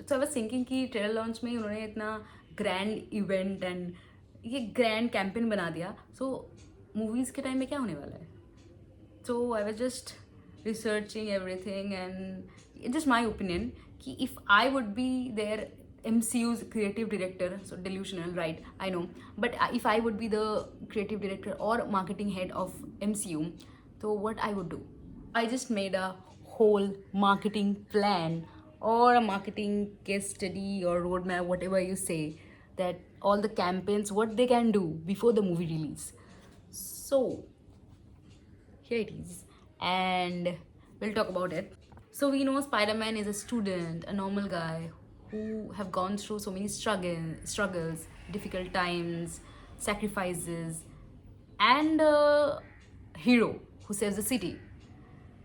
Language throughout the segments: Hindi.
सो आई वाज थिंकिंग कि ट्रेलर लॉन्च में उन्होंने इतना ग्रैंड इवेंट एंड ये ग्रैंड कैंपेन बना दिया, सो मूवीज़ के टाइम में क्या होने वाला है. So I was just researching everything, and it's just my opinion कि if I would be their MCU's creative director, so delusional, right? I know, but if I would be the creative director or marketing head of MCU, so what I would do? I just made a whole marketing plan or a marketing case study or roadmap, whatever you say, that all the campaigns, what they can do before the movie release. So here it is, and we'll talk about it. So we know Spider-Man is a student, a normal guy who have gone through so many struggles, difficult times, sacrifices, and a hero who saves the city.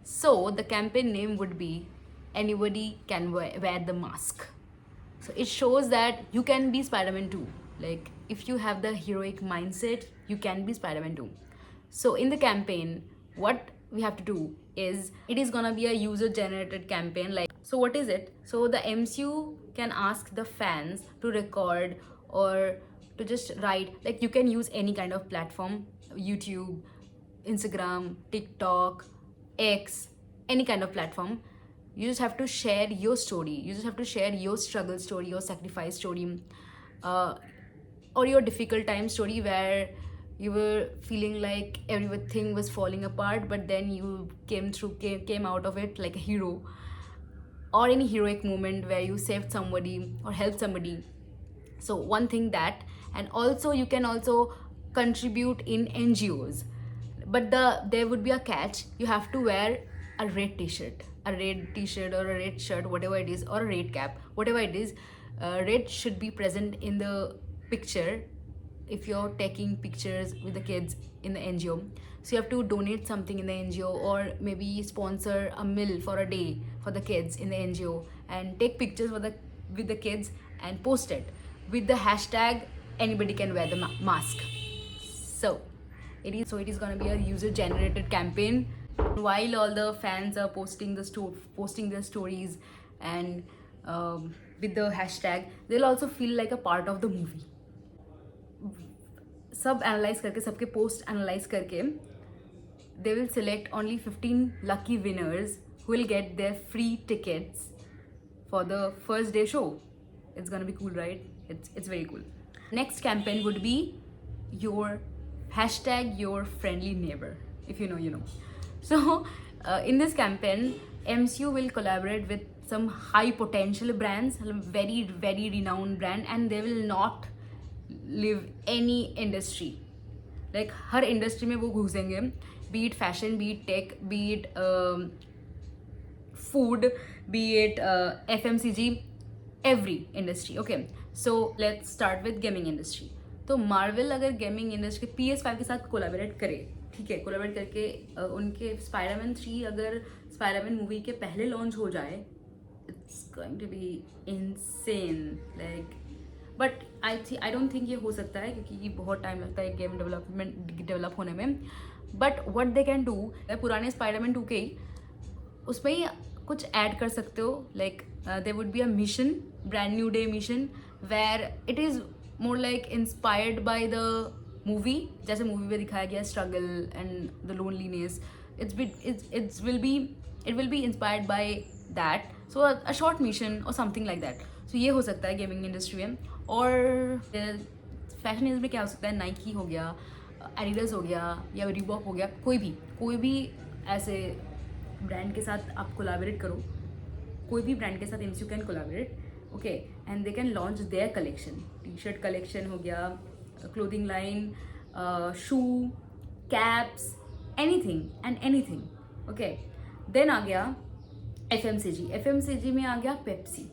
So the campaign name would be Anybody Can Wear the Mask. So it shows that you can be Spider-Man too. Like if you have the heroic mindset, you can be Spider-Man too. So in the campaign, what we have to do is it is gonna be a user generated campaign. Like, so what is it? So the MCU can ask the fans to record or to just write, like you can use any kind of platform, YouTube, Instagram, TikTok, X, any kind of platform. You just have to share your story. You just have to share your struggle story, your sacrifice story, uh, or your difficult time story where you were feeling like everything was falling apart, but then you came out of it like a hero, or any heroic moment where you saved somebody or helped somebody. So one thing that, and also you can also contribute in NGOs, but there would be a catch. You have to wear a red t-shirt, or a red shirt, whatever it is, or a red cap, whatever it is. Red should be present in the picture if you're taking pictures with the kids in the NGO. So you have to donate something in the NGO, or maybe sponsor a meal for a day for the kids in the NGO, and take pictures with the kids and post it with the hashtag Anybody Can Wear the Mask. So it is going to be a user generated campaign. While all the fans are posting their stories and with the hashtag, they'll also feel like a part of the movie. सब एनालाइज करके, सबके पोस्ट एनालाइज करके, they will select only 15 lucky winners who will get their free tickets for the first day show. It's gonna be cool, right? It's very cool. Next campaign would be your hashtag your friendly neighbor. If you know, you know. So in this campaign, MCU will collaborate with some high potential brands, very very renowned brand, and they will not live any industry. Like her industry में वो घुसेंगे, be it fashion, be it tech, be it food, be it FMCG, every industry. Okay, so let's start with gaming industry. तो मार्वल अगर गेमिंग इंडस्ट्री PS5 के साथ कोलैबोरेट करे, ठीक है, कोलैबोरेट करके उनके स्पाइडरमैन 3 अगर स्पाइडरमैन मूवी के पहले लॉन्च हो जाए, it's going to be insane. Like but I don't think ये हो सकता है, क्योंकि ये बहुत टाइम लगता है गेम डेवलप होने में. But what they can do, पुराने स्पाइडरमैन 2 के ही उसमें ही कुछ ऐड कर सकते हो. Like there would be a mission, brand new day mission, where it is more like inspired by the movie. जैसे मूवी में दिखाया गया struggle and the loneliness, it will be inspired by that. So a short mission or something like that. So ये हो सकता है गेमिंग इंडस्ट्री में. और फैशन इंडस्ट्री में क्या हो सकता है, नाइकी हो गया, एडिडास हो गया, या रीबॉक हो गया, कोई भी ऐसे ब्रांड के साथ आप कोलैबोरेट करो. कोई भी ब्रांड के साथ MCU can collaborate, okay, and they can launch their collection. T-shirt collection हो गया, clothing line, shoe, caps, anything and anything. Okay, then आ गया FMCG में आ गया पेप्सी.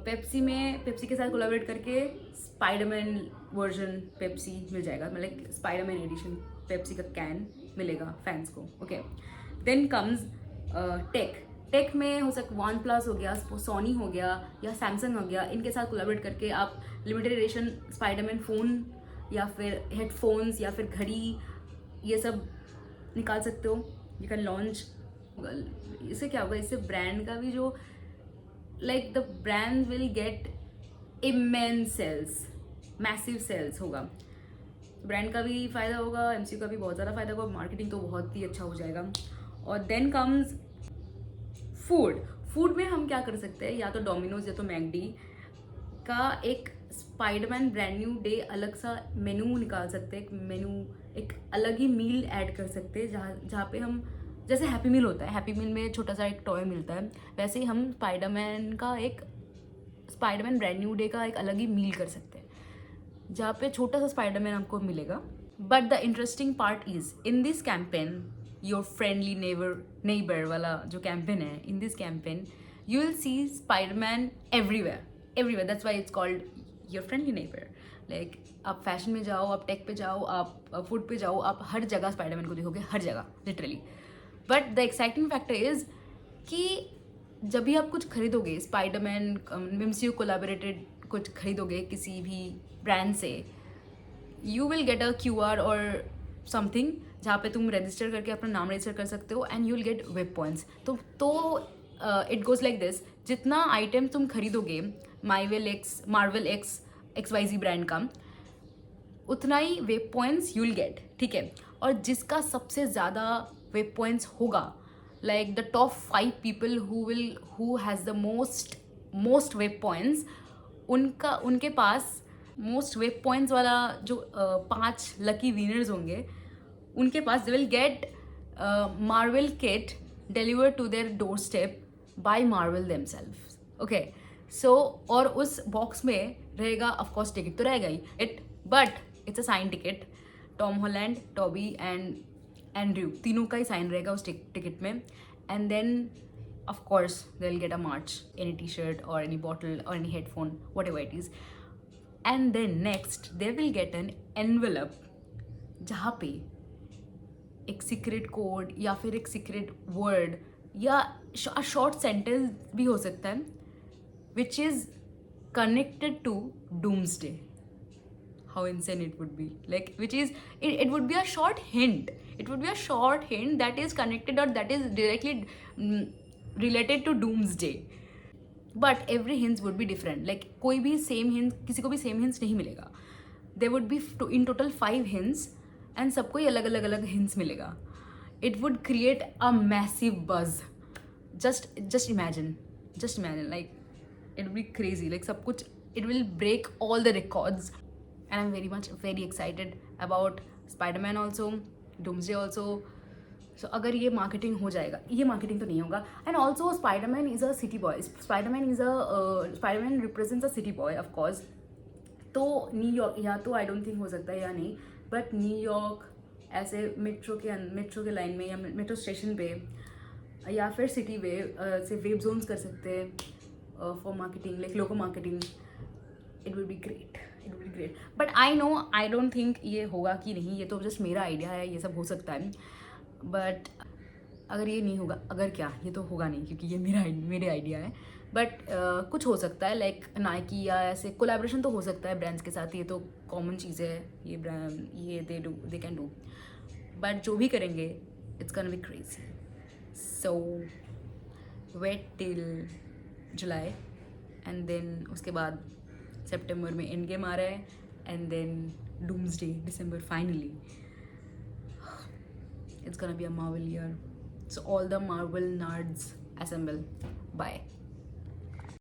पेप्सी के साथ कोलैबोरेट करके स्पाइडरमैन वर्जन पेप्सी मिल जाएगा, मतलब स्पाइडरमैन एडिशन पेप्सी का कैन मिलेगा फैंस को. ओके, देन कम्स टेक में हो सकता वन प्लस हो गया, सोनी हो गया, या सैमसंग हो गया. इनके साथ कोलैबोरेट करके आप लिमिटेड एडिशन स्पाइडरमैन फ़ोन या फिर हेडफोन्स या फिर घड़ी, ये सब निकाल सकते हो. You can launch. इससे क्या होगा, इससे ब्रांड का भी जो like the brand will get immense sales, massive sales होगा, ब्रांड का भी फायदा होगा, एमसीयू का भी बहुत ज़्यादा फायदा होगा, मार्केटिंग तो बहुत ही अच्छा हो जाएगा. और देन कम्स फूड में हम क्या कर सकते हैं, या तो डोमिनोज या तो मैकडी का एक स्पाइडरमैन ब्रांड न्यू डे अलग सा मेनू निकाल सकते हैं. एक अलग ही मील ऐड कर सकते हैं, जहाँ पे हम, जैसे हैप्पी मील होता है, हैप्पी मील में छोटा सा एक टॉय मिलता है, वैसे ही हम स्पाइडरमैन ब्रांड न्यू डे का एक अलग ही मील कर सकते हैं, जहाँ पे छोटा सा स्पाइडरमैन आपको मिलेगा. But the interesting part is in this campaign, your friendly neighbour वाला जो कैंपेन है, in this campaign you will see Spiderman everywhere. That's why it's called your friendly neighbour. Like आप फैशन में जाओ, आप टेक पे जाओ, आप फूड पे जाओ, आप हर जगह स्पाइडरमैन को देखोगे, हर जगह literally. But the exciting factor is कि जब भी आप कुछ खरीदोगे, स्पाइडरमैन एमसीयू कोलैबोरेटेड कुछ खरीदोगे किसी भी ब्रांड से, you will get a QR और समथिंग जहाँ पे तुम रजिस्टर करके अपना नाम रजिस्टर कर सकते हो, and you will get web points. तो इट गोज लाइक दिस. जितना आइटम तुम खरीदोगे मार्वल एक्स XYZ ब्रांड का, उतना ही web points you will get. ठीक है. और जिसका सबसे ज़्यादा वेब पॉइंट्स होगा, like the top 5 people who has the most web points, उनके पास मोस्ट वेब पॉइंट्स वाला जो 5 लकी विनर्स होंगे, उनके पास they will get Marvel kit delivered to their doorstep by Marvel themselves. Okay. So और उस बॉक्स में रहेगा, ऑफकोर्स टिकट तो रहेगा ही, but it's a sign ticket. Tom Holland, Toby and Andrew, तीनों का ही साइन रहेगा उस टिकट में. And then of course they will get a merch, any T-shirt और एनी बॉटल और any headphone, whatever it is. And then next they will get an envelope, जहाँ पे एक सीक्रेट कोड या फिर एक सीक्रेट वर्ड या शॉर्ट सेंटेंस भी हो सकता है, which is connected to doomsday. How insane it would be, like, which is it would be a short hint, that is connected or that is directly related to doomsday, but every hints would be different. Like कोई भी same hint, किसी को भी same hints नहीं मिलेगा. There would be in total 5 hints and सबको ही अलग अलग hints मिलेगा. It would create a massive buzz. Just imagine, like it would be crazy, like सब कुछ, it will break all the records. And I'm very excited about Spider-Man also, Doomsday also. So अगर ये मार्केटिंग हो जाएगा, ये मार्केटिंग तो नहीं होगा. And also Spiderman is a city boy. Spiderman represents a city boy of course. तो न्यूयॉर्क, या तो आई डोंट थिंक हो सकता है या नहीं, बट न्यूयॉर्क ऐसे मेट्रो के लाइन में या मेट्रो स्टेशन पे या फिर सिटी से वेब जोन्स कर सकते हैं for marketing, like loco marketing. It will be great. But I don't think ये होगा कि नहीं, ये तो जस्ट मेरा आइडिया है, ये सब हो सकता है. बट अगर ये नहीं होगा, अगर क्या, ये तो होगा नहीं क्योंकि ये मेरे आइडिया है. बट कुछ हो सकता है, लाइक नाइकी या ऐसे कोलैबोरेशन तो हो सकता है ब्रांड्स के साथ, ये तो कॉमन चीज़ है, ये ब्रांड ये दे कैन डू. बट जो भी करेंगे, it's gonna be crazy. So wait till July, and then उसके बाद सितंबर में एंड गेम आ रहा है, एंड देन डूम्सडे दिसंबर finally. It's gonna be a Marvel year. So all the Marvel nerds assemble. Bye.